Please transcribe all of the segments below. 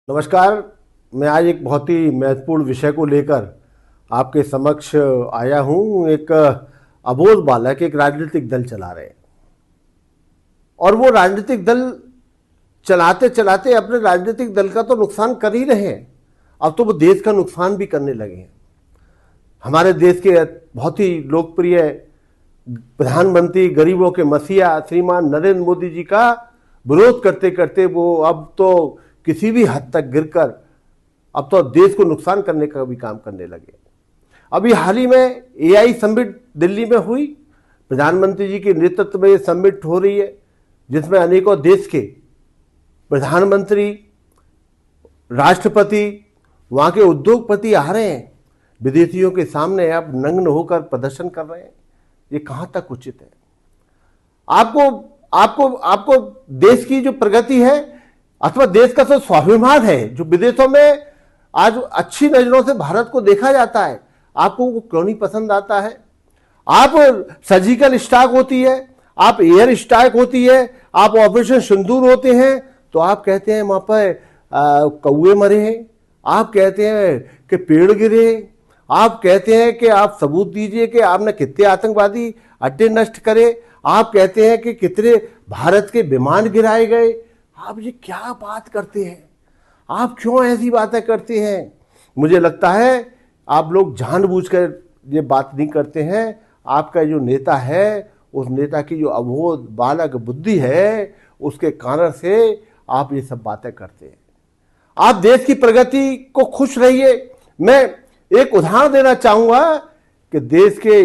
नमस्कार। मैं आज एक बहुत ही महत्वपूर्ण विषय को लेकर आपके समक्ष आया हूं। एक अबोध बालक एक राजनीतिक दल चला रहे हैं और वो राजनीतिक दल चलाते चलाते अपने राजनीतिक दल का तो नुकसान कर ही रहे हैं, अब तो वो देश का नुकसान भी करने लगे हैं। हमारे देश के बहुत ही लोकप्रिय प्रधानमंत्री, गरीबों के मसीहा श्रीमान नरेंद्र मोदी जी का विरोध करते करते वो अब तो किसी भी हद तक गिरकर अब तो देश को नुकसान करने का भी काम करने लगे। अभी हाल ही में एआई समिट दिल्ली में हुई, प्रधानमंत्री जी के नेतृत्व में ये समिट हो रही है जिसमें अनेकों देश के प्रधानमंत्री, राष्ट्रपति, वहाँ के उद्योगपति आ रहे हैं, विदेशियों के सामने अब नग्न होकर प्रदर्शन कर रहे हैं। ये कहाँ तक उचित है? आपको आपको आपको देश की जो प्रगति है अथवा देश का जो स्वाभिमान है, जो विदेशों में आज अच्छी नजरों से भारत को देखा जाता है, आपको वो क्यों नहीं पसंद आता है? आप सर्जिकल स्ट्राइक होती है, आप एयर स्ट्राइक होती है, आप ऑपरेशन सिंदूर होते हैं तो आप कहते हैं वहां पर कौए मरे हैं, आप कहते हैं कि पेड़ गिरे, आप कहते हैं कि आप सबूत दीजिए कि आपने कितने आतंकवादी अड्डे नष्ट करे, आप कहते हैं कि कितने भारत के विमान गिराए गए। आप ये क्या बात करते हैं? आप क्यों ऐसी बातें करते हैं? मुझे लगता है आप लोग जानबूझकर ये बात नहीं करते हैं। आपका जो नेता है, उस नेता की जो अबोध बालक बुद्धि है, उसके कारण से आप ये सब बातें करते हैं। आप देश की प्रगति को खुश रहिए। मैं एक उदाहरण देना चाहूंगा कि देश के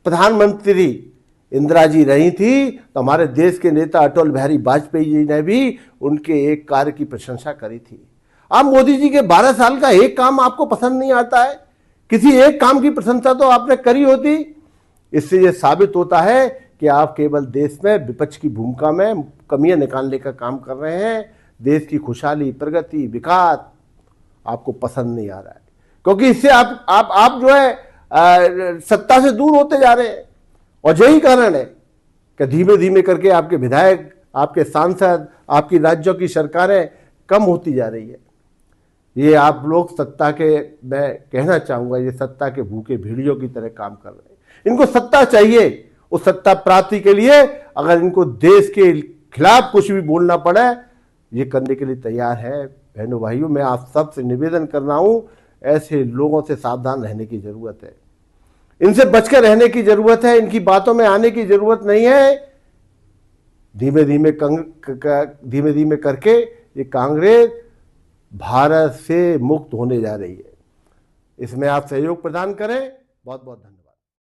प्रधानमंत्री इंदिरा जी रही थी तो हमारे देश के नेता अटल बिहारी वाजपेयी जी ने भी उनके एक कार्य की प्रशंसा करी थी। अब मोदी जी के 12 साल का एक काम आपको पसंद नहीं आता है, किसी एक काम की प्रशंसा तो आपने करी होती। इससे यह साबित होता है कि आप केवल देश में विपक्ष की भूमिका में कमियां निकालने का काम कर रहे हैं। देश की खुशहाली, प्रगति, विकास आपको पसंद नहीं आ रहा है, क्योंकि इससे आप जो है सत्ता से दूर होते जा रहे हैं। और यही कारण है कि धीमे धीमे करके आपके विधायक, आपके सांसद, आपकी राज्यों की सरकारें कम होती जा रही है। ये आप लोग सत्ता के, मैं कहना चाहूंगा, ये सत्ता के भूखे भेड़ियों की तरह काम कर रहे हैं। इनको सत्ता चाहिए, उस सत्ता प्राप्ति के लिए अगर इनको देश के खिलाफ कुछ भी बोलना पड़े, ये करने के लिए तैयार है। बहनों भाइयों, मैं आप सबसे निवेदन कर रहा हूं, ऐसे लोगों से सावधान रहने की जरूरत है, इनसे बचकर रहने की जरूरत है, इनकी बातों में आने की जरूरत नहीं है। धीमे धीमे करके ये कांग्रेस भारत से मुक्त होने जा रही है। इसमें आप सहयोग प्रदान करें। बहुत बहुत धन्यवाद।